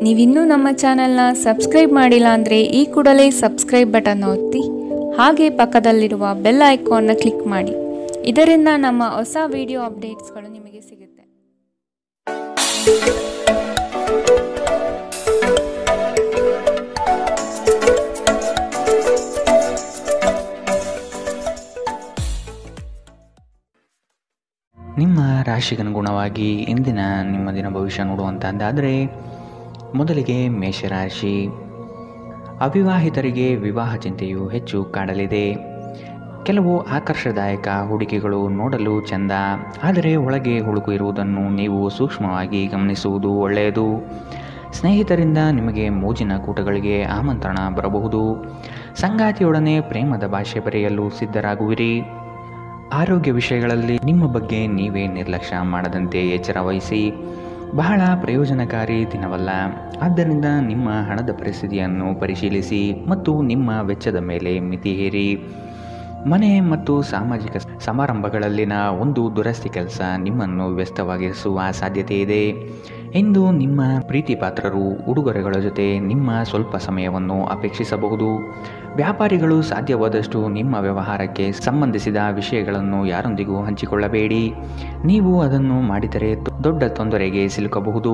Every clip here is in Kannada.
ನೀವಿನ್ನೂ ನಮ್ಮ ಚಾನೆಲ್ನ ಸಬ್ಸ್ಕ್ರೈಬ್ ಮಾಡಿಲ್ಲ ಅಂದರೆ ಈ ಕೂಡಲೇ ಸಬ್ಸ್ಕ್ರೈಬ್ ಬಟನ್ ಒತ್ತಿ ಹಾಗೆ ಪಕ್ಕದಲ್ಲಿರುವ ಬೆಲ್ ಐಕಾನ್ನ ಕ್ಲಿಕ್ ಮಾಡಿ. ಇದರಿಂದ ನಮ್ಮ ಹೊಸ ವಿಡಿಯೋ ಅಪ್ಡೇಟ್ಸ್ಗಳು ನಿಮಗೆ ಸಿಗುತ್ತೆ. ನಿಮ್ಮ ರಾಶಿಗನುಗುಣವಾಗಿ ಇಂದಿನ ನಿಮ್ಮ ದಿನ ಭವಿಷ್ಯ ನೋಡುವಂತಹದ್ದಾದರೆ, ಮೊದಲಿಗೆ ಮೇಷರಾಶಿ. ಅವಿವಾಹಿತರಿಗೆ ವಿವಾಹ ಚಿಂತೆಯು ಹೆಚ್ಚು ಕಾಡಲಿದೆ. ಕೆಲವು ಆಕರ್ಷದಾಯಕ ಹೂಡಿಕೆಗಳು ನೋಡಲು ಚೆಂದ, ಆದರೆ ಒಳಗೆ ಹುಳುಕು ಇರುವುದನ್ನು ನೀವು ಸೂಕ್ಷ್ಮವಾಗಿ ಗಮನಿಸುವುದು ಒಳ್ಳೆಯದು. ಸ್ನೇಹಿತರಿಂದ ನಿಮಗೆ ಮೋಜಿನ ಕೂಟಗಳಿಗೆ ಆಮಂತ್ರಣ ಬರಬಹುದು. ಸಂಗಾತಿಯೊಡನೆ ಪ್ರೇಮದ ಭಾಷೆ ಬರೆಯಲು ಸಿದ್ಧರಾಗುವಿರಿ. ಆರೋಗ್ಯ ವಿಷಯಗಳಲ್ಲಿ ನಿಮ್ಮ ಬಗ್ಗೆ ನೀವೇ ನಿರ್ಲಕ್ಷ್ಯ ಮಾಡದಂತೆ ಎಚ್ಚರ ವಹಿಸಿ. ಬಹಳ ಪ್ರಯೋಜನಕಾರಿ ದಿನವಲ್ಲ, ಆದ್ದರಿಂದ ನಿಮ್ಮ ಹಣದ ಪರಿಸ್ಥಿತಿಯನ್ನು ಪರಿಶೀಲಿಸಿ ಮತ್ತು ನಿಮ್ಮ ವೆಚ್ಚದ ಮೇಲೆ ಮಿತಿ ಹೇರಿ. ಮನೆ ಮತ್ತು ಸಾಮಾಜಿಕ ಸಮಾರಂಭಗಳಲ್ಲಿನ ಒಂದು ದುರಸ್ತಿ ಕೆಲಸ ನಿಮ್ಮನ್ನು ವ್ಯಸ್ತವಾಗಿರಿಸುವ ಸಾಧ್ಯತೆ ಇದೆ. ಇಂದು ನಿಮ್ಮ ಪ್ರೀತಿ ಪಾತ್ರರು ಉಡುಗೊರೆಗಳ ಜೊತೆ ನಿಮ್ಮ ಸ್ವಲ್ಪ ಸಮಯವನ್ನು ಅಪೇಕ್ಷಿಸಬಹುದು. ವ್ಯಾಪಾರಿಗಳು ಸಾಧ್ಯವಾದಷ್ಟು ನಿಮ್ಮ ವ್ಯವಹಾರಕ್ಕೆ ಸಂಬಂಧಿಸಿದ ವಿಷಯಗಳನ್ನು ಯಾರೊಂದಿಗೂ ಹಂಚಿಕೊಳ್ಳಬೇಡಿ. ನೀವು ಅದನ್ನು ಮಾಡಿದರೆ ದೊಡ್ಡ ತೊಂದರೆಗೆ ಸಿಲುಕಬಹುದು.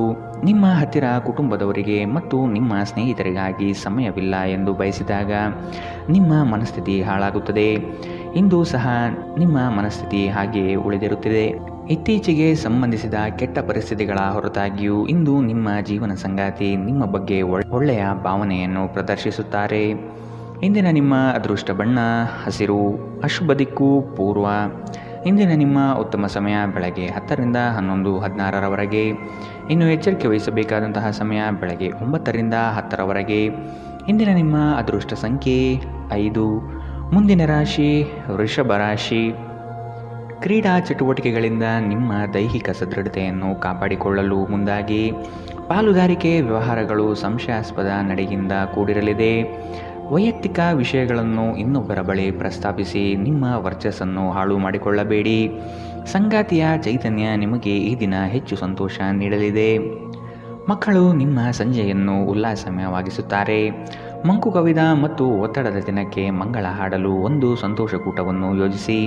ನಿಮ್ಮ ಹತ್ತಿರ ಕುಟುಂಬದವರಿಗೆ ಮತ್ತು ನಿಮ್ಮ ಸ್ನೇಹಿತರಿಗಾಗಿ ಸಮಯವಿಲ್ಲ ಎಂದು ಬಯಸಿದಾಗ ನಿಮ್ಮ ಮನಸ್ಥಿತಿ ಹಾಳಾಗುತ್ತದೆ. ಇಂದು ಸಹ ನಿಮ್ಮ ಮನಸ್ಥಿತಿ ಹಾಗೆಯೇ ಉಳಿದಿರುತ್ತದೆ. ಇತ್ತೀಚೆಗೆ ಸಂಬಂಧಿಸಿದ ಕೆಟ್ಟ ಪರಿಸ್ಥಿತಿಗಳ ಹೊರತಾಗಿಯೂ ಇಂದು ನಿಮ್ಮ ಜೀವನ ಸಂಗಾತಿ ನಿಮ್ಮ ಬಗ್ಗೆ ಒಳ್ಳೆಯ ಭಾವನೆಯನ್ನು ಪ್ರದರ್ಶಿಸುತ್ತಾರೆ. ಇಂದಿನ ನಿಮ್ಮ ಅದೃಷ್ಟ ಬಣ್ಣ ಹಸಿರು, ಅಶುಭ ದಿಕ್ಕು ಪೂರ್ವ. ಇಂದಿನ ನಿಮ್ಮ ಉತ್ತಮ ಸಮಯ ಬೆಳಗ್ಗೆ 10ರಿಂದ 11:16ರವರೆಗೆ. ಇನ್ನು ಎಚ್ಚರಿಕೆ ವಹಿಸಬೇಕಾದಂತಹ ಸಮಯ ಬೆಳಗ್ಗೆ 9ರಿಂದ 10ರವರೆಗೆ. ಇಂದಿನ ನಿಮ್ಮ ಅದೃಷ್ಟ ಸಂಖ್ಯೆ 5. ಮುಂದಿನ ರಾಶಿ ವೃಷಭ ರಾಶಿ. ಕ್ರೀಡಾ ಚಟುವಟಿಕೆಗಳಿಂದ ನಿಮ್ಮ ದೈಹಿಕ ಸದೃಢತೆಯನ್ನು ಕಾಪಾಡಿಕೊಳ್ಳಲು ಮುಂದಾಗಿ. ಪಾಲುದಾರಿಕೆ ವ್ಯವಹಾರಗಳು ಸಂಶಯಾಸ್ಪದ ನಡೆಯಿಂದ ಕೂಡಿರಲಿದೆ. ವೈಯಕ್ತಿಕ ವಿಷಯಗಳನ್ನು ಇನ್ನೊಬ್ಬರ ಬಳಿ ಪ್ರಸ್ತಾಪಿಸಿ ನಿಮ್ಮ ವರ್ಚಸ್ಸನ್ನು ಹಾಳು ಮಾಡಿಕೊಳ್ಳಬೇಡಿ. ಸಂಗಾತಿಯ ಚೈತನ್ಯ ನಿಮಗೆ ಈ ದಿನ ಹೆಚ್ಚು ಸಂತೋಷ ನೀಡಲಿದೆ. ಮಕ್ಕಳು ನಿಮ್ಮ ಸಂಜೆಯನ್ನು ಉಲ್ಲಾಸಮಯವಾಗಿಸುತ್ತಾರೆ. ಮಂಕು ಕವಿದ ಮತ್ತು ಒತ್ತಡದ ದಿನಕ್ಕೆ ಮಂಗಳ ಹಾಡಲು ಒಂದು ಸಂತೋಷಕೂಟವನ್ನು ಯೋಜಿಸಿ.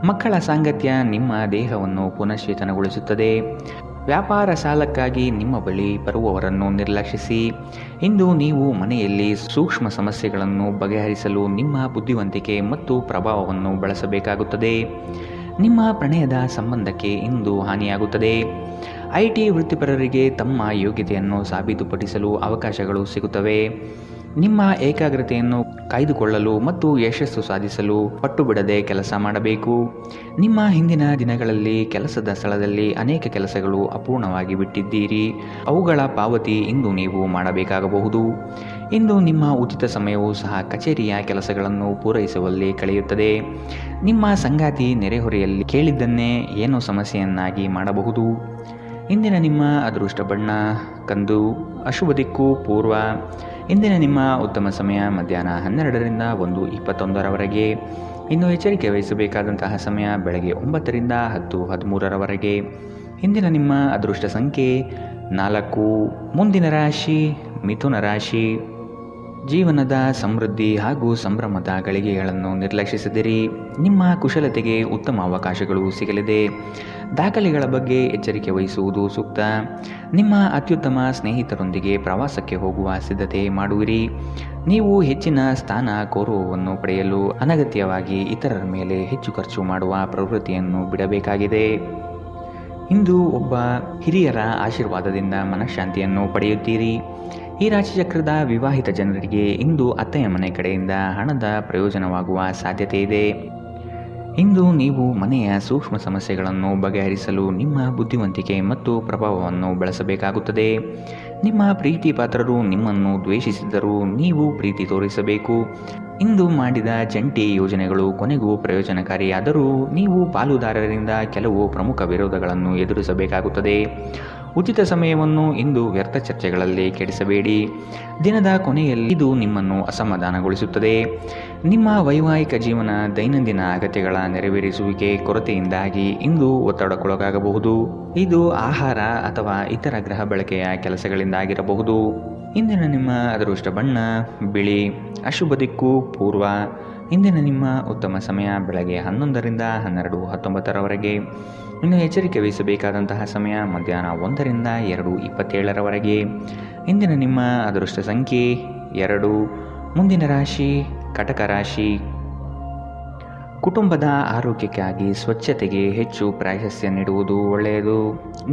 ಮಕ್ಕಳ ಸಾಂಗತ್ಯ ನಿಮ್ಮ ದೇಹವನ್ನು ಪುನಶ್ಚೇತನಗೊಳಿಸುತ್ತದೆ. ವ್ಯಾಪಾರ ಸಾಲಕ್ಕಾಗಿ ನಿಮ್ಮ ಬಳಿ ಬರುವವರನ್ನು ನಿರ್ಲಕ್ಷಿಸಿ. ಇಂದು ನೀವು ಮನೆಯಲ್ಲಿ ಸೂಕ್ಷ್ಮ ಸಮಸ್ಯೆಗಳನ್ನು ಬಗೆಹರಿಸಲು ನಿಮ್ಮ ಬುದ್ಧಿವಂತಿಕೆ ಮತ್ತು ಪ್ರಭಾವವನ್ನು ಬಳಸಬೇಕಾಗುತ್ತದೆ. ನಿಮ್ಮ ಪ್ರಣಯದ ಸಂಬಂಧಕ್ಕೆ ಇಂದು ಹಾನಿಯಾಗುತ್ತದೆ. ಐಟಿ ವೃತ್ತಿಪರರಿಗೆ ತಮ್ಮ ಯೋಗ್ಯತೆಯನ್ನು ಸಾಬೀತುಪಡಿಸಲು ಅವಕಾಶಗಳು ಸಿಗುತ್ತವೆ. ನಿಮ್ಮ ಏಕಾಗ್ರತೆಯನ್ನು ಕಾಯ್ದುಕೊಳ್ಳಲು ಮತ್ತು ಯಶಸ್ಸು ಸಾಧಿಸಲು ಪಟ್ಟು ಬಿಡದೆ ಕೆಲಸ ಮಾಡಬೇಕು. ನಿಮ್ಮ ಹಿಂದಿನ ದಿನಗಳಲ್ಲಿ ಕೆಲಸದ ಸ್ಥಳದಲ್ಲಿ ಅನೇಕ ಕೆಲಸಗಳು ಅಪೂರ್ಣವಾಗಿ ಬಿಟ್ಟಿದ್ದೀರಿ. ಅವುಗಳ ಪಾವತಿ ಇಂದು ನೀವು ಮಾಡಬೇಕಾಗಬಹುದು. ಇಂದು ನಿಮ್ಮ ಉಚಿತ ಸಮಯವೂ ಸಹ ಕಚೇರಿಯ ಕೆಲಸಗಳನ್ನು ಪೂರೈಸುವಲ್ಲಿ ಕಳೆಯುತ್ತದೆ. ನಿಮ್ಮ ಸಂಗಾತಿ ನೆರೆಹೊರೆಯಲ್ಲಿ ಕೇಳಿದ್ದನ್ನೇ ಏನೋ ಸಮಸ್ಯೆಯನ್ನಾಗಿ ಮಾಡಬಹುದು. ಇಂದಿನ ನಿಮ್ಮ ಅದೃಷ್ಟ ಬಣ್ಣ ಕಂದು, ಅಶುಭ ದಿಕ್ಕು ಪೂರ್ವ. ಇಂದಿನ ನಿಮ್ಮ ಉತ್ತಮ ಸಮಯ ಮಧ್ಯಾಹ್ನ 12ರಿಂದ 1:21ರವರೆಗೆ. ಇನ್ನು ಎಚ್ಚರಿಕೆ ವಹಿಸಬೇಕಾದಂತಹ ಸಮಯ ಬೆಳಗ್ಗೆ 9ರಿಂದ 10:13ರವರೆಗೆ. ಇಂದಿನ ನಿಮ್ಮ ಅದೃಷ್ಟ ಸಂಖ್ಯೆ 4. ಮುಂದಿನ ರಾಶಿ ಮಿಥುನ ರಾಶಿ. ಜೀವನದ ಸಮೃದ್ಧಿ ಹಾಗೂ ಸಂಭ್ರಮದ ಗಳಿಗೆಗಳನ್ನು ನಿರ್ಲಕ್ಷಿಸಿದಿರಿ. ನಿಮ್ಮ ಕುಶಲತೆಗೆ ಉತ್ತಮ ಅವಕಾಶಗಳು ಸಿಗಲಿದೆ. ದಾಖಲೆಗಳ ಬಗ್ಗೆ ಎಚ್ಚರಿಕೆ ವಹಿಸುವುದು ಸೂಕ್ತ. ನಿಮ್ಮ ಅತ್ಯುತ್ತಮ ಸ್ನೇಹಿತರೊಂದಿಗೆ ಪ್ರವಾಸಕ್ಕೆ ಹೋಗುವ ಸಿದ್ಧತೆ ಮಾಡುವಿರಿ. ನೀವು ಹೆಚ್ಚಿನ ಸ್ಥಾನ ಗೌರವವನ್ನು ಪಡೆಯಲು ಅನಗತ್ಯವಾಗಿ ಇತರರ ಮೇಲೆ ಹೆಚ್ಚು ಖರ್ಚು ಮಾಡುವ ಪ್ರವೃತ್ತಿಯನ್ನು ಬಿಡಬೇಕಾಗಿದೆ. ಇಂದು ಒಬ್ಬ ಹಿರಿಯರ ಆಶೀರ್ವಾದದಿಂದ ಮನಃಶಾಂತಿಯನ್ನು ಪಡೆಯುತ್ತೀರಿ. ಈ ರಾಶಿಚಕ್ರದ ವಿವಾಹಿತ ಜನರಿಗೆ ಇಂದು ಅತ್ತೆಯ ಮನೆ ಕಡೆಯಿಂದ ಹಣದ ಪ್ರಯೋಜನವಾಗುವ ಸಾಧ್ಯತೆ ಇದೆ. ಇಂದು ನೀವು ಮನೆಯ ಸೂಕ್ಷ್ಮ ಸಮಸ್ಯೆಗಳನ್ನು ಬಗೆಹರಿಸಲು ನಿಮ್ಮ ಬುದ್ಧಿವಂತಿಕೆ ಮತ್ತು ಪ್ರಭಾವವನ್ನು ಬಳಸಬೇಕಾಗುತ್ತದೆ. ನಿಮ್ಮ ಪ್ರೀತಿ ಪಾತ್ರರು ನಿಮ್ಮನ್ನು ದ್ವೇಷಿಸಿದರೂ ನೀವು ಪ್ರೀತಿ ತೋರಿಸಬೇಕು. ಇಂದು ಮಾಡಿದ ಜಂಟಿ ಯೋಜನೆಗಳು ಕೊನೆಗೂ ಪ್ರಯೋಜನಕಾರಿಯಾದರೂ ನೀವು ಪಾಲುದಾರರಿಂದ ಕೆಲವು ಪ್ರಮುಖ ವಿರೋಧಗಳನ್ನು ಎದುರಿಸಬೇಕಾಗುತ್ತದೆ. ಉಚಿತ ಸಮಯವನ್ನು ಇಂದು ವ್ಯರ್ಥ ಚರ್ಚೆಗಳಲ್ಲಿ ಕೆಡಿಸಬೇಡಿ. ದಿನದ ಕೊನೆಯಲ್ಲಿ ಇದು ನಿಮ್ಮನ್ನು ಅಸಮಾಧಾನಗೊಳಿಸುತ್ತದೆ. ನಿಮ್ಮ ವೈವಾಹಿಕ ಜೀವನ ದೈನಂದಿನ ಅಗತ್ಯಗಳ ನೆರವೇರಿಸುವಿಕೆ ಕೊರತೆಯಿಂದಾಗಿ ಇಂದು ಒತ್ತಡಕ್ಕೊಳಗಾಗಬಹುದು. ಇದು ಆಹಾರ ಅಥವಾ ಇತರ ಗೃಹ ಬಳಕೆಯ ಕೆಲಸಗಳಿಂದಾಗಿರಬಹುದು. ಇಂದಿನ ನಿಮ್ಮ ಅದೃಷ್ಟ ಬಣ್ಣ ಬಿಳಿ. ಅಶುಭ ದಿಕ್ಕು ಪೂರ್ವ. ಇಂದಿನ ನಿಮ್ಮ ಉತ್ತಮ ಸಮಯ ಬೆಳಗ್ಗೆ 11ರಿಂದ 12:19 ಇನ್ನು ಎಚ್ಚರಿಕೆ ವಹಿಸಬೇಕಾದಂತಹ ಸಮಯ ಮಧ್ಯಾಹ್ನ 1ರಿಂದ 2:27 ಇಂದಿನ ನಿಮ್ಮ ಅದೃಷ್ಟ ಸಂಖ್ಯೆ 2. ಮುಂದಿನ ರಾಶಿ ಕಟಕ ರಾಶಿ. ಕುಟುಂಬದ ಆರೋಗ್ಯಕ್ಕಾಗಿ ಸ್ವಚ್ಛತೆಗೆ ಹೆಚ್ಚು ಪ್ರಾಶಸ್ತ್ಯ ನೀಡುವುದು ಒಳ್ಳೆಯದು.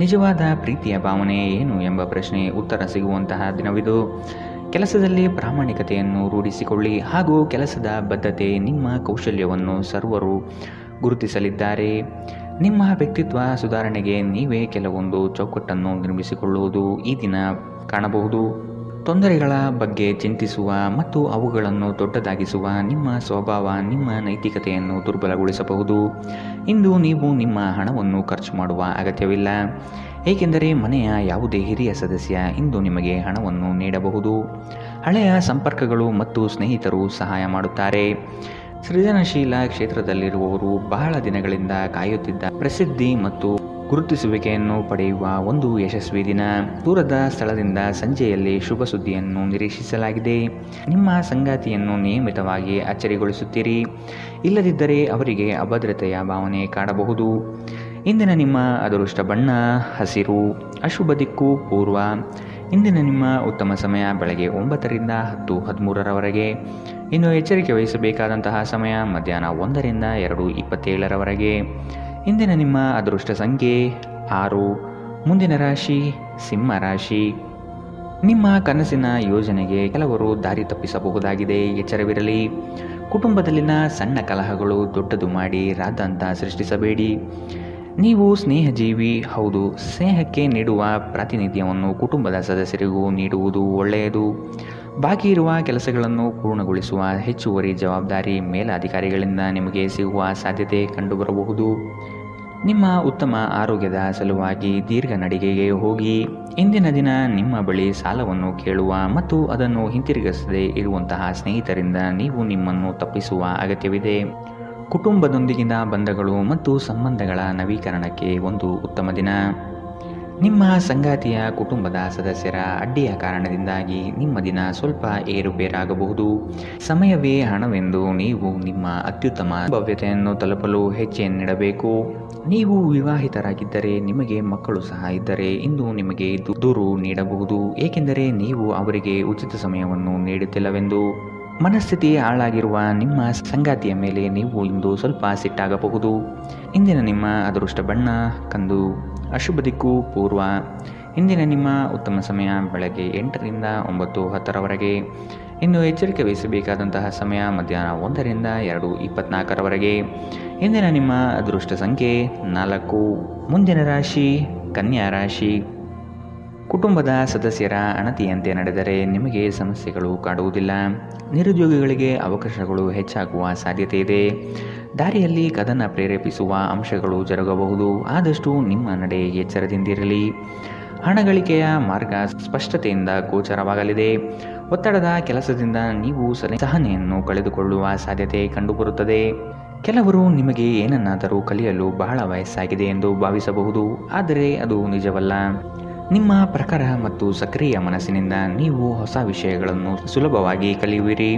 ನಿಜವಾದ ಪ್ರೀತಿಯ ಭಾವನೆ ಏನು ಎಂಬ ಪ್ರಶ್ನೆ ಉತ್ತರ ಸಿಗುವಂತಹ ದಿನವಿದು. ಕೆಲಸದಲ್ಲಿ ಪ್ರಾಮಾಣಿಕತೆಯನ್ನು ರೂಢಿಸಿಕೊಳ್ಳಿ ಹಾಗೂ ಕೆಲಸದ ಬದ್ಧತೆ ನಿಮ್ಮ ಕೌಶಲ್ಯವನ್ನು ಸರ್ವರು ಗುರುತಿಸಲಿದ್ದಾರೆ. ನಿಮ್ಮ ವ್ಯಕ್ತಿತ್ವ ಸುಧಾರಣೆಗೆ ನೀವೇ ಕೆಲವೊಂದು ಚೌಕಟ್ಟನ್ನು ನಿರ್ಮಿಸಿಕೊಳ್ಳುವುದು ಈ ದಿನ ಕಾಣಬಹುದು. ತೊಂದರೆಗಳ ಬಗ್ಗೆ ಚಿಂತಿಸುವ ಮತ್ತು ಅವುಗಳನ್ನು ದೊಡ್ಡದಾಗಿಸುವ ನಿಮ್ಮ ಸ್ವಭಾವ ನಿಮ್ಮ ನೈತಿಕತೆಯನ್ನು ದುರ್ಬಲಗೊಳಿಸಬಹುದು. ಇಂದು ನೀವು ನಿಮ್ಮ ಹಣವನ್ನು ಖರ್ಚು ಮಾಡುವ ಅಗತ್ಯವಿಲ್ಲ, ಏಕೆಂದರೆ ಮನೆಯ ಯಾವುದೇ ಹಿರಿಯ ಸದಸ್ಯ ಇಂದು ನಿಮಗೆ ಹಣವನ್ನು ನೀಡಬಹುದು. ಹಳೆಯ ಸಂಪರ್ಕಗಳು ಮತ್ತು ಸ್ನೇಹಿತರು ಸಹಾಯ ಮಾಡುತ್ತಾರೆ. ಸೃಜನಶೀಲ ಕ್ಷೇತ್ರದಲ್ಲಿರುವವರು ಬಹಳ ದಿನಗಳಿಂದ ಕಾಯುತ್ತಿದ್ದ ಪ್ರಸಿದ್ಧಿ ಮತ್ತು ಗುರುತಿಸುವಿಕೆಯನ್ನು ಪಡೆಯುವ ಒಂದು ಯಶಸ್ವಿ ದಿನ. ದೂರದ ಸ್ಥಳದಿಂದ ಸಂಜೆಯಲ್ಲಿ ಶುಭ ಸುದ್ದಿಯನ್ನು ನಿರೀಕ್ಷಿಸಲಾಗಿದೆ. ನಿಮ್ಮ ಸಂಗಾತಿಯನ್ನು ನಿಯಮಿತವಾಗಿ ಅಚ್ಚರಿಗೊಳಿಸುತ್ತೀರಿ, ಇಲ್ಲದಿದ್ದರೆ ಅವರಿಗೆ ಅಭದ್ರತೆಯ ಭಾವನೆ ಕಾಡಬಹುದು. ಇಂದಿನ ನಿಮ್ಮ ಅದೃಷ್ಟ ಬಣ್ಣ ಹಸಿರು. ಅಶುಭ ದಿಕ್ಕು ಪೂರ್ವ. ಇಂದಿನ ನಿಮ್ಮ ಉತ್ತಮ ಸಮಯ ಬೆಳಗ್ಗೆ 9ರಿಂದ 10:13 ಇನ್ನು ಎಚ್ಚರಿಕೆ ವಹಿಸಬೇಕಾದಂತಹ ಸಮಯ ಮಧ್ಯಾಹ್ನ 1ರಿಂದ 2:27 ಇಂದಿನ ನಿಮ್ಮ ಅದೃಷ್ಟ ಸಂಖ್ಯೆ 6. ಮುಂದಿನ ರಾಶಿ ಸಿಂಹ ರಾಶಿ. ನಿಮ್ಮ ಕನಸಿನ ಯೋಜನೆಗೆ ಕೆಲವರು ದಾರಿ ತಪ್ಪಿಸಬಹುದಾಗಿದೆ, ಎಚ್ಚರವಿರಲಿ. ಕುಟುಂಬದಲ್ಲಿನ ಸಣ್ಣ ಕಲಹಗಳು ದೊಡ್ಡದು ಮಾಡಿ ರಾದ್ಧಾಂತ ಸೃಷ್ಟಿಸಬೇಡಿ. ನೀವು ಸ್ನೇಹಜೀವಿ ಹೌದು. ಸ್ನೇಹಕ್ಕೆ ನೀಡುವ ಪ್ರಾತಿನಿಧ್ಯವನ್ನು ಕುಟುಂಬದ ಸದಸ್ಯರಿಗೂ ನೀಡುವುದು ಒಳ್ಳೆಯದು. ಬಾಕಿ ಇರುವ ಕೆಲಸಗಳನ್ನು ಪೂರ್ಣಗೊಳಿಸುವ ಹೆಚ್ಚುವರಿ ಜವಾಬ್ದಾರಿ ಮೇಲಧಿಕಾರಿಗಳಿಂದ ನಿಮಗೆ ಸಿಗುವ ಸಾಧ್ಯತೆ ಕಂಡುಬರಬಹುದು. ನಿಮ್ಮ ಉತ್ತಮ ಆರೋಗ್ಯದ ಸಲುವಾಗಿ ದೀರ್ಘ ನಡಿಗೆಗೆ ಹೋಗಿ. ಇಂದಿನ ದಿನ ನಿಮ್ಮ ಬಳಿ ಸಾಲವನ್ನು ಕೇಳುವ ಮತ್ತು ಅದನ್ನು ಹಿಂತಿರುಗಿಸದೇ ಇರುವಂತಹ ಸ್ನೇಹಿತರಿಂದ ನೀವು ನಿಮ್ಮನ್ನು ತಪ್ಪಿಸುವ ಅಗತ್ಯವಿದೆ. ಕುಟುಂಬದೊಂದಿಗಿನ ಬಂಧಗಳು ಮತ್ತು ಸಂಬಂಧಗಳ ನವೀಕರಣಕ್ಕೆ ಒಂದು ಉತ್ತಮ ದಿನ. ನಿಮ್ಮ ಸಂಗಾತಿಯ ಕುಟುಂಬದ ಸದಸ್ಯರ ಅಡ್ಡಿಯ ಕಾರಣದಿಂದಾಗಿ ನಿಮ್ಮ ದಿನ ಸ್ವಲ್ಪ ಏರುಪೇರಾಗಬಹುದು. ಸಮಯವೇ ಹಣವೆಂದು ನೀವು ನಿಮ್ಮ ಅತ್ಯುತ್ತಮ ಭವ್ಯತೆಯನ್ನು ತಲುಪಲು ಹೆಜ್ಜೆಯನ್ನಿಡಬೇಕು. ನೀವು ವಿವಾಹಿತರಾಗಿದ್ದರೆ ನಿಮಗೆ ಮಕ್ಕಳು ಸಹ ಇದ್ದರೆ ಇಂದು ನಿಮಗೆ ದೂರು ನೀಡಬಹುದು, ಏಕೆಂದರೆ ನೀವು ಅವರಿಗೆ ಉಚಿತ ಸಮಯವನ್ನು ನೀಡುತ್ತಿಲ್ಲವೆಂದು. ಮನಸ್ಥಿತಿ ಹಾಳಾಗಿರುವ ನಿಮ್ಮ ಸಂಗಾತಿಯ ಮೇಲೆ ನೀವು ಇಂದು ಸ್ವಲ್ಪ ಸಿಟ್ಟಾಗಬಹುದು. ಇಂದಿನ ನಿಮ್ಮ ಅದೃಷ್ಟ ಬಣ್ಣ ಕಂದು. ಅಶುಭ ದಿಕ್ಕು ಪೂರ್ವ. ಇಂದಿನ ನಿಮ್ಮ ಉತ್ತಮ ಸಮಯ ಬೆಳಗ್ಗೆ 8ರಿಂದ 9:10 ಇನ್ನು ಎಚ್ಚರಿಕೆ ವಹಿಸಬೇಕಾದಂತಹ ಸಮಯ ಮಧ್ಯಾಹ್ನ 1ರಿಂದ 2:24 ಇಂದಿನ ನಿಮ್ಮ ಅದೃಷ್ಟ ಸಂಖ್ಯೆ 4. ಮುಂದಿನ ರಾಶಿ ಕನ್ಯಾ ರಾಶಿ. ಕುಟುಂಬದ ಸದಸ್ಯರ ಅಣತಿಯಂತೆ ನಡೆದರೆ ನಿಮಗೆ ಸಮಸ್ಯೆಗಳು ಕಾಡುವುದಿಲ್ಲ. ನಿರುದ್ಯೋಗಿಗಳಿಗೆ ಅವಕಾಶಗಳು ಹೆಚ್ಚಾಗುವ ಸಾಧ್ಯತೆ ಇದೆ. ದಾರಿಯಲ್ಲಿ ಕದನ ಪ್ರೇರೇಪಿಸುವ ಅಂಶಗಳು ಜರುಗಬಹುದು. ಆದಷ್ಟು ನಿಮ್ಮ ನಡೆ ಎಚ್ಚರದಿಂದಿರಲಿ. ಹಣಗಳಿಕೆಯ ಮಾರ್ಗ ಸ್ಪಷ್ಟತೆಯಿಂದ ಗೋಚರವಾಗಲಿದೆ. ಒತ್ತಡದ ಕೆಲಸದಿಂದ ನೀವು ಸಹನೆಯನ್ನು ಕಳೆದುಕೊಳ್ಳುವ ಸಾಧ್ಯತೆ ಕಂಡುಬರುತ್ತದೆ. ಕೆಲವರು ನಿಮಗೆ ಏನನ್ನಾದರೂ ಕಲಿಯಲು ಬಹಳ ವಯಸ್ಸಾಗಿದೆ ಎಂದು ಭಾವಿಸಬಹುದು, ಆದರೆ ಅದು ನಿಜವಲ್ಲ. ನಿಮ್ಮ ಪ್ರಖರ ಮತ್ತು ಸಕ್ರಿಯ ಮನಸ್ಸಿನಿಂದ ನೀವು ಹೊಸ ವಿಷಯಗಳನ್ನು ಸುಲಭವಾಗಿ ಕಲಿಯುವಿರಿ.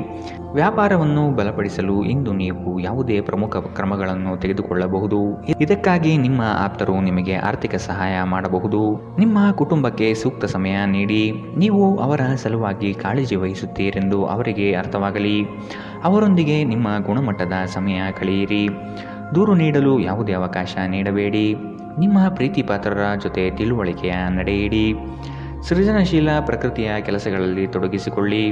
ವ್ಯಾಪಾರವನ್ನು ಬಲಪಡಿಸಲು ಇಂದು ನೀವು ಯಾವುದೇ ಪ್ರಮುಖ ಕ್ರಮಗಳನ್ನು ತೆಗೆದುಕೊಳ್ಳಬಹುದು. ಇದಕ್ಕಾಗಿ ನಿಮ್ಮ ಆಪ್ತರು ನಿಮಗೆ ಆರ್ಥಿಕ ಸಹಾಯ ಮಾಡಬಹುದು. ನಿಮ್ಮ ಕುಟುಂಬಕ್ಕೆ ಸೂಕ್ತ ಸಮಯ ನೀಡಿ. ನೀವು ಅವರ ಸಲುವಾಗಿ ಕಾಳಜಿ ವಹಿಸುತ್ತೀರೆಂದು ಅವರಿಗೆ ಅರ್ಥವಾಗಲಿ. ಅವರೊಂದಿಗೆ ನಿಮ್ಮ ಗುಣಮಟ್ಟದ ಸಮಯ ಕಳೆಯಿರಿ. ದೂರು ನೀಡಲು ಯಾವುದೇ ಅವಕಾಶ ನೀಡಬೇಡಿ. ನಿಮ್ಮ ಪ್ರೀತಿ ಪಾತ್ರರ ಜೊತೆ ತಿಳುವಳಿಕೆಯ ನಡೆಯಿರಿ. ಸೃಜನಶೀಲ ಪ್ರಕೃತಿಯ ಕೆಲಸಗಳಲ್ಲಿ ತೊಡಗಿಸಿಕೊಳ್ಳಿ.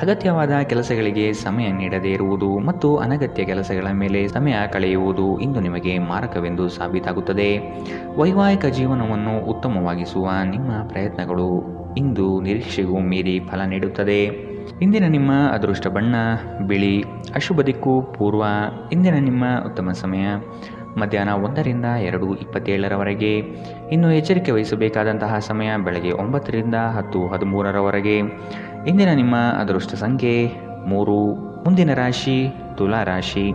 ಅಗತ್ಯವಾದ ಕೆಲಸಗಳಿಗೆ ಸಮಯ ನೀಡದೇ ಇರುವುದು ಮತ್ತು ಅನಗತ್ಯ ಕೆಲಸಗಳ ಮೇಲೆ ಸಮಯ ಕಳೆಯುವುದು ಇಂದು ನಿಮಗೆ ಮಾರಕವೆಂದು ಸಾಬೀತಾಗುತ್ತದೆ. ವೈವಾಹಿಕ ಜೀವನವನ್ನು ಉತ್ತಮವಾಗಿಸುವ ನಿಮ್ಮ ಪ್ರಯತ್ನಗಳು ಇಂದು ನಿರೀಕ್ಷೆಗೂ ಮೀರಿ ಫಲ ನೀಡುತ್ತದೆ. ಇಂದಿನ ನಿಮ್ಮ ಅದೃಷ್ಟ ಬಣ್ಣ ಬಿಳಿ. ಅಶುಭ ದಿಕ್ಕು ಪೂರ್ವ. ಇಂದಿನ ನಿಮ್ಮ ಉತ್ತಮ ಸಮಯ ಮಧ್ಯಾಹ್ನ 1ರಿಂದ 2:27ರವರೆಗೆ. ಇನ್ನು ಎಚ್ಚರಿಕೆ ವಹಿಸಬೇಕಾದಂತಹ ಸಮಯ ಬೆಳಗ್ಗೆ 9ರಿಂದ 10:13ರವರೆಗೆ. ಇಂದಿನ ನಿಮ್ಮ ಅದೃಷ್ಟ ಸಂಖ್ಯೆ 3. ಮುಂದಿನ ರಾಶಿ ತುಲಾ ರಾಶಿ.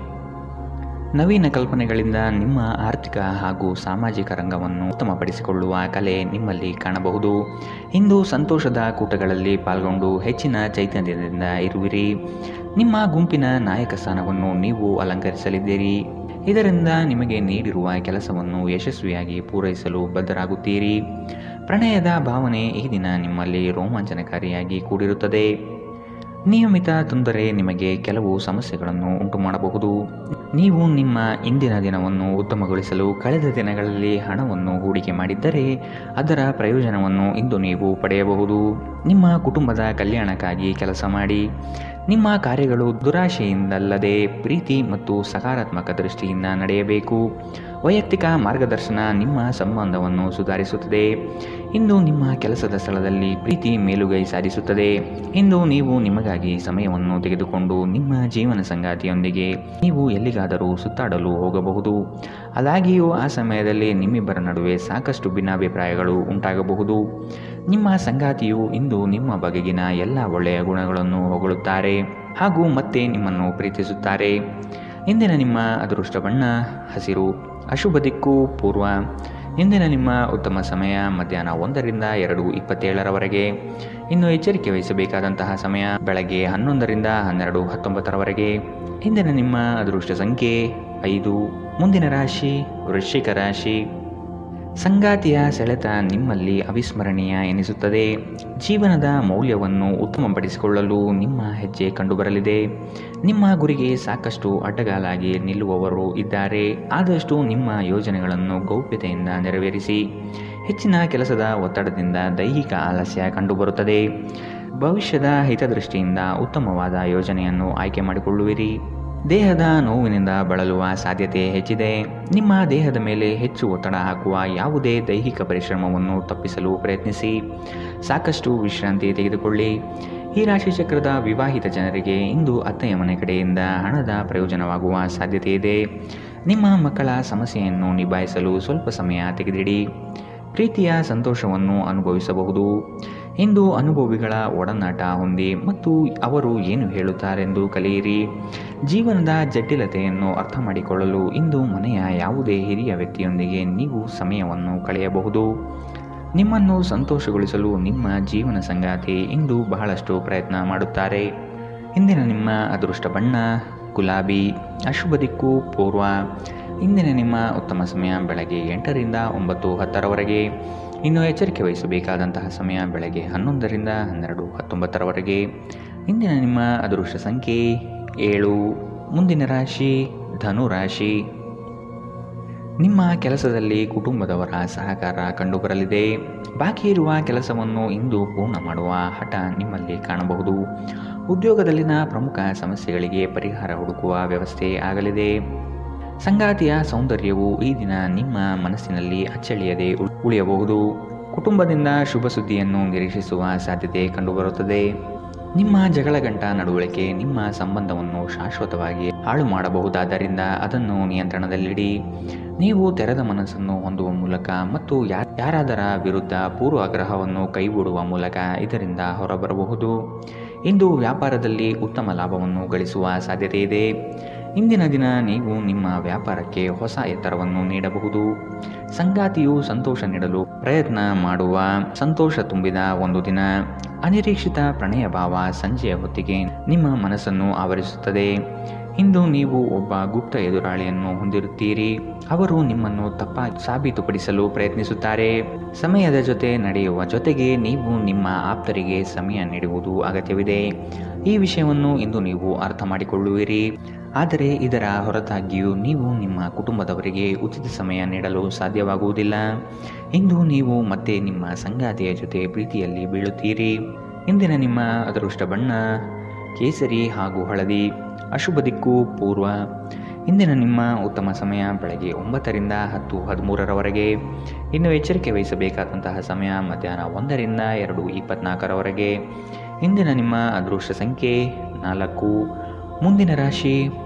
ನವೀನ ಕಲ್ಪನೆಗಳಿಂದ ನಿಮ್ಮ ಆರ್ಥಿಕ ಹಾಗೂ ಸಾಮಾಜಿಕ ರಂಗವನ್ನು ಉತ್ತಮಪಡಿಸಿಕೊಳ್ಳುವ ಕಲೆ ನಿಮ್ಮಲ್ಲಿ ಕಾಣಬಹುದು. ಇಂದು ಸಂತೋಷದ ಕೂಟಗಳಲ್ಲಿ ಪಾಲ್ಗೊಂಡು ಹೆಚ್ಚಿನ ಚೈತನ್ಯದಿಂದ ಇರುವಿರಿ. ನಿಮ್ಮ ಗುಂಪಿನ ನಾಯಕ ಸ್ಥಾನವನ್ನು ನೀವು ಅಲಂಕರಿಸಲಿದ್ದೀರಿ. ಇದರಿಂದ ನಿಮಗೆ ನೀಡಿರುವ ಕೆಲಸವನ್ನು ಯಶಸ್ವಿಯಾಗಿ ಪೂರೈಸಲು ಬದ್ಧರಾಗುತ್ತೀರಿ. ಪ್ರಣಯದ ಭಾವನೆ ಈ ದಿನ ನಿಮ್ಮಲ್ಲಿ ರೋಮಾಂಚನಕಾರಿಯಾಗಿ ಕೂಡಿರುತ್ತದೆ. ನಿಯಮಿತ ತೊಂದರೆ ನಿಮಗೆ ಕೆಲವು ಸಮಸ್ಯೆಗಳನ್ನು ಉಂಟು ಮಾಡಬಹುದು. ನೀವು ನಿಮ್ಮ ಇಂದಿನ ದಿನವನ್ನು ಉತ್ತಮಗೊಳಿಸಲು ಕಳೆದ ದಿನಗಳಲ್ಲಿ ಹಣವನ್ನು ಹೂಡಿಕೆ ಮಾಡಿದ್ದರೆ ಅದರ ಪ್ರಯೋಜನವನ್ನು ಇಂದು ನೀವು ಪಡೆಯಬಹುದು. ನಿಮ್ಮ ಕುಟುಂಬದ ಕಲ್ಯಾಣಕ್ಕಾಗಿ ಕೆಲಸ ಮಾಡಿ. ನಿಮ್ಮ ಕಾರ್ಯಗಳು ದುರಾಶೆಯಿಂದಲ್ಲದೆ ಪ್ರೀತಿ ಮತ್ತು ಸಕಾರಾತ್ಮಕ ದೃಷ್ಟಿಯಿಂದ ನಡೆಯಬೇಕು. ವೈಯಕ್ತಿಕ ಮಾರ್ಗದರ್ಶನ ನಿಮ್ಮ ಸಂಬಂಧವನ್ನು ಸುಧಾರಿಸುತ್ತದೆ. ಇಂದು ನಿಮ್ಮ ಕೆಲಸದ ಸ್ಥಳದಲ್ಲಿ ಪ್ರೀತಿ ಮೇಲುಗೈ ಸಾಧಿಸುತ್ತದೆ. ಇಂದು ನೀವು ನಿಮಗಾಗಿ ಸಮಯವನ್ನು ತೆಗೆದುಕೊಂಡು ನಿಮ್ಮ ಜೀವನ ಸಂಗಾತಿಯೊಂದಿಗೆ ನೀವು ಎಲ್ಲಿಗಾದರೂ ಸುತ್ತಾಡಲು ಹೋಗಬಹುದು. ಆದಾಗ್ಯೂ ಆ ಸಮಯದಲ್ಲಿ ನಿಮ್ಮಿಬ್ಬರ ನಡುವೆ ಸಾಕಷ್ಟು ಭಿನ್ನಾಭಿಪ್ರಾಯಗಳು ಉಂಟಾಗಬಹುದು. ನಿಮ್ಮ ಸಂಗಾತಿಯು ಇಂದು ನಿಮ್ಮ ಬಗೆಗಿನ ಎಲ್ಲ ಒಳ್ಳೆಯ ಗುಣಗಳನ್ನು ಹೊಗಳುತ್ತಾರೆ ಹಾಗೂ ಮತ್ತೆ ನಿಮ್ಮನ್ನು ಪ್ರೀತಿಸುತ್ತಾರೆ. ಇಂದಿನ ನಿಮ್ಮ ಅದೃಷ್ಟ ಬಣ್ಣ ಹಸಿರು. ಅಶುಭ ದಿಕ್ಕು ಪೂರ್ವ. ಇಂದಿನ ನಿಮ್ಮ ಉತ್ತಮ ಸಮಯ ಮಧ್ಯಾಹ್ನ 1ರಿಂದ 2:27ರವರೆಗೆ. ಇನ್ನು ಎಚ್ಚರಿಕೆ ವಹಿಸಬೇಕಾದಂತಹ ಸಮಯ ಬೆಳಗ್ಗೆ 11ರಿಂದ 12:19ರವರೆಗೆ. ಇಂದಿನ ನಿಮ್ಮ ಅದೃಷ್ಟ ಸಂಖ್ಯೆ 5. ಮುಂದಿನ ರಾಶಿ ವೃಶ್ಚಿಕ ರಾಶಿ. ಸಂಗಾತಿಯ ಸೆಳೆತ ನಿಮ್ಮಲ್ಲಿ ಅವಿಸ್ಮರಣೀಯ ಎನಿಸುತ್ತದೆ. ಜೀವನದ ಮೌಲ್ಯವನ್ನು ಉತ್ತಮಪಡಿಸಿಕೊಳ್ಳಲು ನಿಮ್ಮ ಹೆಜ್ಜೆ ಕಂಡುಬರಲಿದೆ. ನಿಮ್ಮ ಗುರಿಗೆ ಸಾಕಷ್ಟು ಅಡ್ಡಗಾಲಾಗಿ ನಿಲ್ಲುವವರು ಇದ್ದಾರೆ. ಆದಷ್ಟು ನಿಮ್ಮ ಯೋಜನೆಗಳನ್ನು ಗೌಪ್ಯತೆಯಿಂದ ನೆರವೇರಿಸಿ. ಹೆಚ್ಚಿನ ಕೆಲಸದ ಒತ್ತಡದಿಂದ ದೈಹಿಕ ಆಲಸ್ಯ ಕಂಡುಬರುತ್ತದೆ. ಭವಿಷ್ಯದ ಹಿತದೃಷ್ಟಿಯಿಂದ ಉತ್ತಮವಾದ ಯೋಜನೆಯನ್ನು ಆಯ್ಕೆ ಮಾಡಿಕೊಳ್ಳುವಿರಿ. ದೇಹದ ನೋವಿನಿಂದ ಬಳಲುವ ಸಾಧ್ಯತೆ ಹೆಚ್ಚಿದೆ. ನಿಮ್ಮ ದೇಹದ ಮೇಲೆ ಹೆಚ್ಚು ಒತ್ತಡ ಹಾಕುವ ಯಾವುದೇ ದೈಹಿಕ ಪರಿಶ್ರಮವನ್ನು ತಪ್ಪಿಸಲು ಪ್ರಯತ್ನಿಸಿ. ಸಾಕಷ್ಟು ವಿಶ್ರಾಂತಿ ತೆಗೆದುಕೊಳ್ಳಿ. ಈ ರಾಶಿಚಕ್ರದ ವಿವಾಹಿತ ಜನರಿಗೆ ಇಂದು ಅತ್ತೆಯ ಮನೆ ಕಡೆಯಿಂದ ಹಣದ ಪ್ರಯೋಜನವಾಗುವ ಸಾಧ್ಯತೆ ಇದೆ. ನಿಮ್ಮ ಮಕ್ಕಳ ಸಮಸ್ಯೆಯನ್ನು ನಿಭಾಯಿಸಲು ಸ್ವಲ್ಪ ಸಮಯ ತೆಗೆದಿಡಿ. ಪ್ರೀತಿಯ ಸಂತೋಷವನ್ನು ಅನುಭವಿಸಬಹುದು. ಇಂದು ಅನುಭವಿಗಳ ಒಡನಾಟ ಹೊಂದಿ ಮತ್ತು ಅವರು ಏನು ಹೇಳುತ್ತಾರೆಂದು ಕಲಿಯಿರಿ. ಜೀವನದ ಜಟಿಲತೆಯನ್ನು ಅರ್ಥ ಮಾಡಿಕೊಳ್ಳಲು ಇಂದು ಮನೆಯ ಯಾವುದೇ ಹಿರಿಯ ವ್ಯಕ್ತಿಯೊಂದಿಗೆ ನೀವು ಸಮಯವನ್ನು ಕಳೆಯಬಹುದು. ನಿಮ್ಮನ್ನು ಸಂತೋಷಗೊಳಿಸಲು ನಿಮ್ಮ ಜೀವನ ಸಂಗಾತಿ ಇಂದು ಬಹಳಷ್ಟು ಪ್ರಯತ್ನ ಮಾಡುತ್ತಾರೆ. ಇಂದಿನ ನಿಮ್ಮ ಅದೃಷ್ಟ ಬಣ್ಣ ಗುಲಾಬಿ. ಅಶುಭ ದಿಕ್ಕು ಪೂರ್ವ. ಇಂದಿನ ನಿಮ್ಮ ಉತ್ತಮ ಸಮಯ ಬೆಳಗ್ಗೆ 8ರಿಂದ 9:10ರವರೆಗೆ. ಇನ್ನು ಎಚ್ಚರಿಕೆ ವಹಿಸಬೇಕಾದಂತಹ ಸಮಯ ಬೆಳಗ್ಗೆ 11ರಿಂದ 12:19ರವರೆಗೆ. ಇಂದಿನ ನಿಮ್ಮ ಅದೃಷ್ಟ ಸಂಖ್ಯೆ 7. ಮುಂದಿನ ರಾಶಿ ಧನು ರಾಶಿ. ನಿಮ್ಮ ಕೆಲಸದಲ್ಲಿ ಕುಟುಂಬದವರ ಸಹಕಾರ ಕಂಡುಬರಲಿದೆ. ಬಾಕಿ ಇರುವ ಕೆಲಸವನ್ನು ಇಂದು ಪೂರ್ಣ ಮಾಡುವ ಹಠ ನಿಮ್ಮಲ್ಲಿ ಕಾಣಬಹುದು. ಉದ್ಯೋಗದಲ್ಲಿನ ಪ್ರಮುಖ ಸಮಸ್ಯೆಗಳಿಗೆ ಪರಿಹಾರ ಹುಡುಕುವ ವ್ಯವಸ್ಥೆ ಆಗಲಿದೆ. ಸಂಗಾತಿಯ ಸೌಂದರ್ಯವು ಈ ದಿನ ನಿಮ್ಮ ಮನಸ್ಸಿನಲ್ಲಿ ಅಚ್ಚಳಿಯದೆ ಉಳಿಯಬಹುದು. ಕುಟುಂಬದಿಂದ ಶುಭ ಸುದ್ದಿಯನ್ನು ನಿರೀಕ್ಷಿಸುವ ಸಾಧ್ಯತೆ ಕಂಡುಬರುತ್ತದೆ. ನಿಮ್ಮ ಜಗಳಗಂಟ ನಡವಳಿಕೆ ನಿಮ್ಮ ಸಂಬಂಧವನ್ನು ಶಾಶ್ವತವಾಗಿ ಹಾಳು ಮಾಡಬಹುದಾದ್ದರಿಂದ ಅದನ್ನು ನಿಯಂತ್ರಣದಲ್ಲಿಡಿ. ನೀವು ತೆರೆದ ಮನಸ್ಸನ್ನು ಹೊಂದುವ ಮೂಲಕ ಮತ್ತು ಯಾರಾದರ ವಿರುದ್ಧ ಪೂರ್ವಾಗ್ರಹವನ್ನು ಕೈಬಿಡುವ ಮೂಲಕ ಇದರಿಂದ ಹೊರಬರಬಹುದು. ಇಂದು ವ್ಯಾಪಾರದಲ್ಲಿ ಉತ್ತಮ ಲಾಭವನ್ನು ಗಳಿಸುವ ಸಾಧ್ಯತೆ ಇದೆ. ಇಂದಿನ ದಿನ ನೀವು ನಿಮ್ಮ ವ್ಯಾಪಾರಕ್ಕೆ ಹೊಸ ಎತ್ತರವನ್ನು ನೀಡಬಹುದು. ಸಂಗಾತಿಯು ಸಂತೋಷ ನೀಡಲು ಪ್ರಯತ್ನ ಮಾಡುವ ಸಂತೋಷ ತುಂಬಿದ ಒಂದು ದಿನ. ಅನಿರೀಕ್ಷಿತ ಪ್ರಣಯ ಭಾವ ಸಂಜೆಯ ಹೊತ್ತಿಗೆ ನಿಮ್ಮ ಮನಸ್ಸನ್ನು ಆವರಿಸುತ್ತದೆ. ಇಂದು ನೀವು ಒಬ್ಬ ಗುಪ್ತ ಎದುರಾಳಿಯನ್ನು ಹೊಂದಿರುತ್ತೀರಿ. ಅವರು ನಿಮ್ಮನ್ನು ತಪ್ಪಾಗಿ ಸಾಬೀತುಪಡಿಸಲು ಪ್ರಯತ್ನಿಸುತ್ತಾರೆ. ಸಮಯದ ಜೊತೆ ನಡೆಯುವ ಜೊತೆಗೆ ನೀವು ನಿಮ್ಮ ಆಪ್ತರಿಗೆ ಸಮಯ ನೀಡುವುದು ಅಗತ್ಯವಿದೆ. ಈ ವಿಷಯವನ್ನು ಇಂದು ನೀವು ಅರ್ಥ ಮಾಡಿಕೊಳ್ಳುವಿರಿ. ಆದರೆ ಇದರ ಹೊರತಾಗಿಯೂ ನೀವು ನಿಮ್ಮ ಕುಟುಂಬದವರಿಗೆ ಉಚಿತ ಸಮಯ ನೀಡಲು ಸಾಧ್ಯವಾಗುವುದಿಲ್ಲ. ಇಂದು ನೀವು ಮತ್ತೆ ನಿಮ್ಮ ಸಂಗಾತಿಯ ಜೊತೆ ಪ್ರೀತಿಯಲ್ಲಿ ಬೀಳುತ್ತೀರಿ. ಇಂದಿನ ನಿಮ್ಮ ಅದೃಷ್ಟ ಬಣ್ಣ ಕೇಸರಿ ಹಾಗೂ ಹಳದಿ. ಅಶುಭ ದಿಕ್ಕು ಪೂರ್ವ. ಇಂದಿನ ನಿಮ್ಮ ಉತ್ತಮ ಸಮಯ ಬೆಳಗ್ಗೆ 9ರಿಂದ 10:13ರವರೆಗೆ. ಇನ್ನು ಎಚ್ಚರಿಕೆ ವಹಿಸಬೇಕಾದಂತಹ ಸಮಯ ಮಧ್ಯಾಹ್ನ 1ರಿಂದ 2:24ರವರೆಗೆ. ಇಂದಿನ ನಿಮ್ಮ ಅದೃಷ್ಟ ಸಂಖ್ಯೆ 4. ಮುಂದಿನ ರಾಶಿ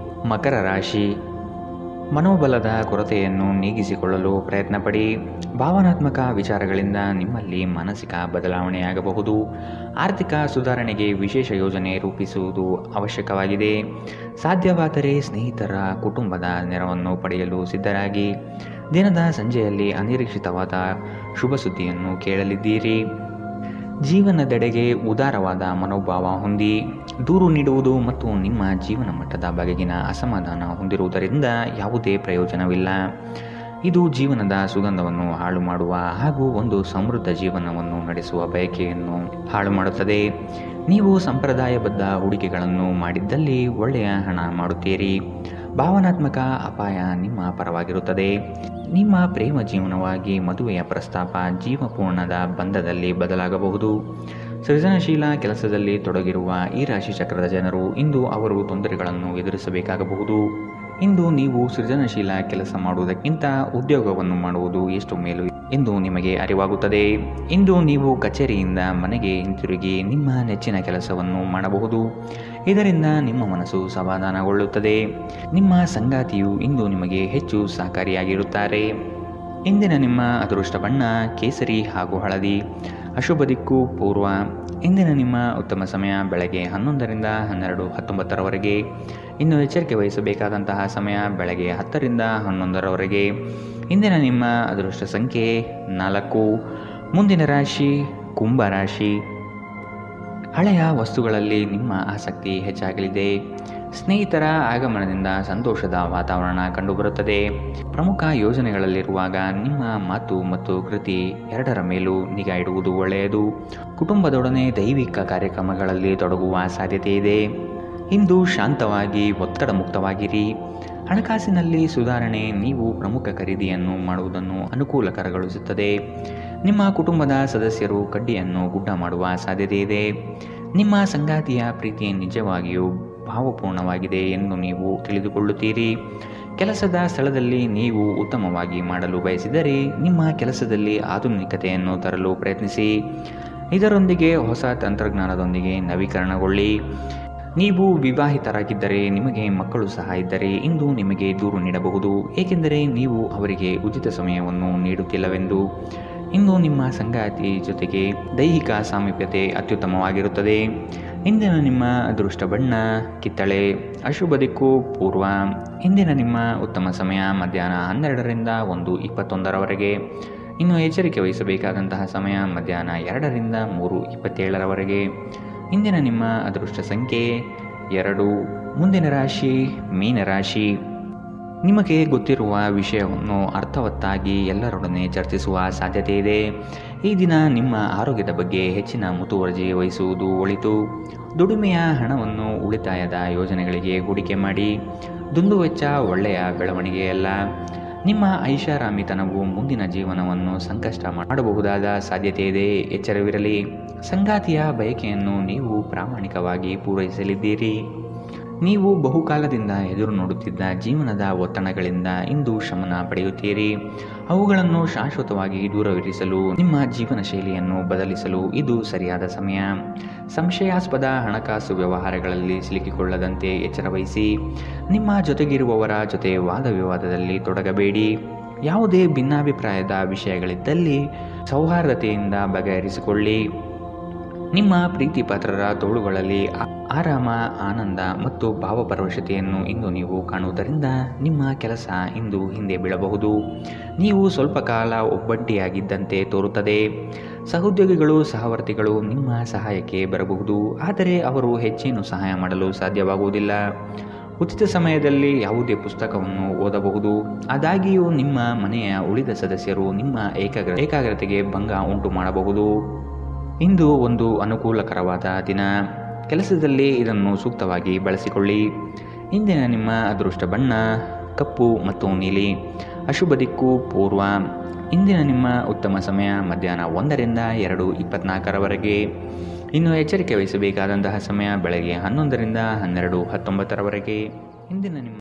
ಮಕರ ರಾಶಿ. ಮನೋಬಲದ ಕೊರತೆಯನ್ನು ನೀಗಿಸಿಕೊಳ್ಳಲು ಪ್ರಯತ್ನಪಡಿ. ಭಾವನಾತ್ಮಕ ವಿಚಾರಗಳಿಂದ ನಿಮ್ಮಲ್ಲಿ ಮಾನಸಿಕ ಬದಲಾವಣೆಯಾಗಬಹುದು. ಆರ್ಥಿಕ ಸುಧಾರಣೆಗೆ ವಿಶೇಷ ಯೋಜನೆ ರೂಪಿಸುವುದು ಅವಶ್ಯಕವಾಗಿದೆ. ಸಾಧ್ಯವಾದರೆ ಸ್ನೇಹಿತರ ಕುಟುಂಬದ ನೆರವನ್ನು ಪಡೆಯಲು ಸಿದ್ಧರಾಗಿ. ದಿನದ ಸಂಜೆಯಲ್ಲಿ ಅನಿರೀಕ್ಷಿತವಾದ ಶುಭ ಸುದ್ದಿಯನ್ನು ಕೇಳಲಿದ್ದೀರಿ. ಜೀವನದೆಡೆಗೆ ಉದಾರವಾದ ಮನೋಭಾವ ಹೊಂದಿ. ದೂರು ನೀಡುವುದು ಮತ್ತು ನಿಮ್ಮ ಜೀವನ ಮಟ್ಟದ ಬಗೆಗಿನ ಅಸಮಾಧಾನ ಹೊಂದಿರುವುದರಿಂದ ಯಾವುದೇ ಪ್ರಯೋಜನವಿಲ್ಲ. ಇದು ಜೀವನದ ಸುಗಂಧವನ್ನು ಹಾಳು ಮಾಡುವ ಹಾಗೂ ಒಂದು ಸಮೃದ್ಧ ಜೀವನವನ್ನು ನಡೆಸುವ ಬಯಕೆಯನ್ನು ಹಾಳು ಮಾಡುತ್ತದೆ. ನೀವು ಸಂಪ್ರದಾಯಬದ್ಧ ಹೂಡಿಕೆಗಳನ್ನು ಮಾಡಿದ್ದಲ್ಲಿ ಒಳ್ಳೆಯ ಹಣ ಮಾಡುತ್ತೀರಿ. ಭಾವನಾತ್ಮಕ ಅಪಾಯ ನಿಮ್ಮ ಪರವಾಗಿರುತ್ತದೆ. ನಿಮ್ಮ ಪ್ರೇಮ ಜೀವನವಾಗಿ ಮದುವೆಯ ಪ್ರಸ್ತಾಪ ಜೀವಪೂರ್ಣದ ಬಂಧದಲ್ಲಿ ಬದಲಾಗಬಹುದು. ಸೃಜನಶೀಲ ಕೆಲಸದಲ್ಲಿ ತೊಡಗಿರುವ ಈ ರಾಶಿ ಚಕ್ರದ ಜನರು ಇಂದು ಅವರು ತೊಂದರೆಗಳನ್ನು ಎದುರಿಸಬೇಕಾಗಬಹುದು. ಇಂದು ನೀವು ಸೃಜನಶೀಲ ಕೆಲಸ ಮಾಡುವುದಕ್ಕಿಂತ ಉದ್ಯೋಗವನ್ನು ಮಾಡುವುದು ಎಷ್ಟು ಮೇಲು ಎಂದು ನಿಮಗೆ ಅರಿವಾಗುತ್ತದೆ. ಇಂದು ನೀವು ಕಚೇರಿಯಿಂದ ಮನೆಗೆ ಹಿಂತಿರುಗಿ ನಿಮ್ಮ ನೆಚ್ಚಿನ ಕೆಲಸವನ್ನು ಮಾಡಬಹುದು. ಇದರಿಂದ ನಿಮ್ಮ ಮನಸ್ಸು ಸಮಾಧಾನಗೊಳ್ಳುತ್ತದೆ. ನಿಮ್ಮ ಸಂಗಾತಿಯು ಇಂದು ನಿಮಗೆ ಹೆಚ್ಚು ಸಹಕಾರಿಯಾಗಿರುತ್ತಾರೆ. ಇಂದಿನ ನಿಮ್ಮ ಅದೃಷ್ಟ ಬಣ್ಣ ಕೇಸರಿ ಹಾಗೂ ಹಳದಿ. ಅಶುಭ ದಿಕ್ಕು ಪೂರ್ವ. ಇಂದಿನ ನಿಮ್ಮ ಉತ್ತಮ ಸಮಯ ಬೆಳಗ್ಗೆ 11ರಿಂದ 12:19 ಇನ್ನು ಎಚ್ಚರಿಕೆ ವಹಿಸಬೇಕಾದಂತಹ ಸಮಯ ಬೆಳಗ್ಗೆ 10ರಿಂದ 11 ಇಂದಿನ ನಿಮ್ಮ ಅದೃಷ್ಟ ಸಂಖ್ಯೆ 4. ಮುಂದಿನ ರಾಶಿ ಕುಂಭ ರಾಶಿ. ಹಳೆಯ ವಸ್ತುಗಳಲ್ಲಿ ನಿಮ್ಮ ಆಸಕ್ತಿ ಹೆಚ್ಚಾಗಲಿದೆ. ಸ್ನೇಹಿತರ ಆಗಮನದಿಂದ ಸಂತೋಷದ ವಾತಾವರಣ ಕಂಡುಬರುತ್ತದೆ. ಪ್ರಮುಖ ಯೋಜನೆಗಳಲ್ಲಿರುವಾಗ ನಿಮ್ಮ ಮಾತು ಮತ್ತು ಕೃತಿ ಎರಡರ ಮೇಲೂ ನಿಗಾ ಇಡುವುದು ಒಳ್ಳೆಯದು. ಕುಟುಂಬದೊಡನೆ ದೈವಿಕ ಕಾರ್ಯಕ್ರಮಗಳಲ್ಲಿ ತೊಡಗುವ ಸಾಧ್ಯತೆ ಇದೆ. ಇಂದು ಶಾಂತವಾಗಿ ಒತ್ತಡ ಮುಕ್ತವಾಗಿರಿ. ಹಣಕಾಸಿನಲ್ಲಿ ಸುಧಾರಣೆ. ನೀವು ಪ್ರಮುಖ ಖರೀದಿಯನ್ನು ಮಾಡುವುದನ್ನು ಅನುಕೂಲಕರಗೊಳಿಸುತ್ತದೆ. ನಿಮ್ಮ ಕುಟುಂಬದ ಸದಸ್ಯರು ಕಡ್ಡಿಯನ್ನು ಗುಡ್ಡ ಮಾಡುವ ಸಾಧ್ಯತೆ ಇದೆ. ನಿಮ್ಮ ಸಂಗಾತಿಯ ಪ್ರೀತಿ ನಿಜವಾಗಿಯೂ ಭಾವಪೂರ್ಣವಾಗಿದೆ ಎಂದು ನೀವು ತಿಳಿದುಕೊಳ್ಳುತ್ತೀರಿ. ಕೆಲಸದ ಸ್ಥಳದಲ್ಲಿ ನೀವು ಉತ್ತಮವಾಗಿ ಮಾಡಲು ಬಯಸಿದರೆ ನಿಮ್ಮ ಕೆಲಸದಲ್ಲಿ ಆಧುನಿಕತೆಯನ್ನು ತರಲು ಪ್ರಯತ್ನಿಸಿ. ಇದರೊಂದಿಗೆ ಹೊಸ ತಂತ್ರಜ್ಞಾನದೊಂದಿಗೆ ನವೀಕರಣಗೊಳ್ಳಿ. ನೀವು ವಿವಾಹಿತರಾಗಿದ್ದರೆ ನಿಮಗೆ ಮಕ್ಕಳು ಸಹ ಇದ್ದರೆ ಇಂದು ನಿಮಗೆ ದೂರು ನೀಡಬಹುದು, ಏಕೆಂದರೆ ನೀವು ಅವರಿಗೆ ಉಚಿತ ಸಮಯವನ್ನು ನೀಡುತ್ತಿಲ್ಲವೆಂದು. ಇಂದು ನಿಮ್ಮ ಸಂಗಾತಿ ಜೊತೆಗೆ ದೈಹಿಕ ಸಾಮೀಪ್ಯತೆ ಅತ್ಯುತ್ತಮವಾಗಿರುತ್ತದೆ. ಇಂದಿನ ನಿಮ್ಮ ಅದೃಷ್ಟ ಬಣ್ಣ ಕಿತ್ತಳೆ. ಅಶುಭ ದಿಕ್ಕು ಪೂರ್ವ. ಇಂದಿನ ನಿಮ್ಮ ಉತ್ತಮ ಸಮಯ ಮಧ್ಯಾಹ್ನ 12ರಿಂದ 1:21 ಇನ್ನು ಎಚ್ಚರಿಕೆ ವಹಿಸಬೇಕಾದಂತಹ ಸಮಯ ಮಧ್ಯಾಹ್ನ 2ರಿಂದ 3:27 ಇಂದಿನ ನಿಮ್ಮ ಅದೃಷ್ಟ ಸಂಖ್ಯೆ 2. ಮುಂದಿನ ರಾಶಿ ಮೀನರಾಶಿ. ನಿಮಗೆ ಗೊತ್ತಿರುವ ವಿಷಯವನ್ನು ಅರ್ಥವತ್ತಾಗಿ ಎಲ್ಲರೊಡನೆ ಚರ್ಚಿಸುವ ಸಾಧ್ಯತೆ ಇದೆ. ಈ ದಿನ ನಿಮ್ಮ ಆರೋಗ್ಯದ ಬಗ್ಗೆ ಹೆಚ್ಚಿನ ಮುತುವರ್ಜಿ ವಹಿಸುವುದು ಒಳಿತು. ದುಡಿಮೆಯ ಹಣವನ್ನು ಉಳಿತಾಯದ ಯೋಜನೆಗಳಿಗೆ ಹೂಡಿಕೆ ಮಾಡಿ. ದುಂದುವೆಚ್ಚ ಒಳ್ಳೆಯ ಬೆಳವಣಿಗೆಯಲ್ಲ. ನಿಮ್ಮ ಐಷಾರಾಮಿತನವು ಮುಂದಿನ ಜೀವನವನ್ನು ಸಂಕಷ್ಟ ಮಾಡಬಹುದಾದ ಸಾಧ್ಯತೆ ಇದೆ. ಎಚ್ಚರವಿರಲಿ. ಸಂಗಾತಿಯ ಬಯಕೆಯನ್ನು ನೀವು ಪ್ರಾಮಾಣಿಕವಾಗಿ ಪೂರೈಸಲಿದ್ದೀರಿ. ನೀವು ಬಹುಕಾಲದಿಂದ ಎದುರು ನೋಡುತ್ತಿದ್ದ ಜೀವನದ ಒತ್ತಡಗಳಿಂದ ಇಂದು ಶಮನ ಪಡೆಯುತ್ತೀರಿ. ಅವುಗಳನ್ನು ಶಾಶ್ವತವಾಗಿ ದೂರವಿರಿಸಲು ನಿಮ್ಮ ಜೀವನ ಶೈಲಿಯನ್ನು ಬದಲಿಸಲು ಇದು ಸರಿಯಾದ ಸಮಯ. ಸಂಶಯಾಸ್ಪದ ಹಣಕಾಸು ವ್ಯವಹಾರಗಳಲ್ಲಿ ಸಿಲುಕಿಕೊಳ್ಳದಂತೆ ಎಚ್ಚರವಹಿಸಿ. ನಿಮ್ಮ ಜೊತೆಗಿರುವವರ ಜೊತೆ ವಾದ ವಿವಾದದಲ್ಲಿ ತೊಡಗಬೇಡಿ. ಯಾವುದೇ ಭಿನ್ನಾಭಿಪ್ರಾಯದ ವಿಷಯಗಳಿದ್ದಲ್ಲಿ ಸೌಹಾರ್ದತೆಯಿಂದ ಬಗೆಹರಿಸಿಕೊಳ್ಳಿ. ನಿಮ್ಮ ಪ್ರೀತಿ ಪಾತ್ರರ ತೋಳುಗಳಲ್ಲಿ ಆರಾಮ, ಆನಂದ ಮತ್ತು ಭಾವಪರವಶತೆಯನ್ನು ಇಂದು ನೀವು ಕಾಣುವುದರಿಂದ ನಿಮ್ಮ ಕೆಲಸ ಇಂದು ಹಿಂದೆ ಬೀಳಬಹುದು. ನೀವು ಸ್ವಲ್ಪ ಕಾಲ ಒಬ್ಬಂಟಿಯಾಗಿದ್ದಂತೆ ತೋರುತ್ತದೆ. ಸಹೋದ್ಯೋಗಿಗಳು, ಸಹವರ್ತಿಗಳು ನಿಮ್ಮ ಸಹಾಯಕ್ಕೆ ಬರಬಹುದು, ಆದರೆ ಅವರು ಹೆಚ್ಚೇನು ಸಹಾಯ ಮಾಡಲು ಸಾಧ್ಯವಾಗುವುದಿಲ್ಲ. ಉಚಿತ ಸಮಯದಲ್ಲಿ ಯಾವುದೇ ಪುಸ್ತಕವನ್ನು ಓದಬಹುದು. ಆದಾಗ್ಯೂ ನಿಮ್ಮ ಮನೆಯ ಉಳಿದ ಸದಸ್ಯರು ನಿಮ್ಮ ಏಕಾಗ್ರತೆಗೆ ಭಂಗ ಉಂಟು ಮಾಡಬಹುದು. ಇಂದು ಒಂದು ಅನುಕೂಲಕರವಾದ ದಿನ. ಕೆಲಸದಲ್ಲಿ ಇದನ್ನು ಸೂಕ್ತವಾಗಿ ಬಳಸಿಕೊಳ್ಳಿ. ಇಂದಿನ ನಿಮ್ಮ ಅದೃಷ್ಟ ಬಣ್ಣ ಕಪ್ಪು ಮತ್ತು ನೀಲಿ. ಅಶುಭ ದಿಕ್ಕು ಪೂರ್ವ. ಇಂದಿನ ನಿಮ್ಮ ಉತ್ತಮ ಸಮಯ ಮಧ್ಯಾಹ್ನ 1ರಿಂದ 2:24 ಇನ್ನು ಎಚ್ಚರಿಕೆ ವಹಿಸಬೇಕಾದಂತಹ ಸಮಯ ಬೆಳಗ್ಗೆ 11ರಿಂದ 12:19 ಇಂದಿನ ನಿಮ್ಮ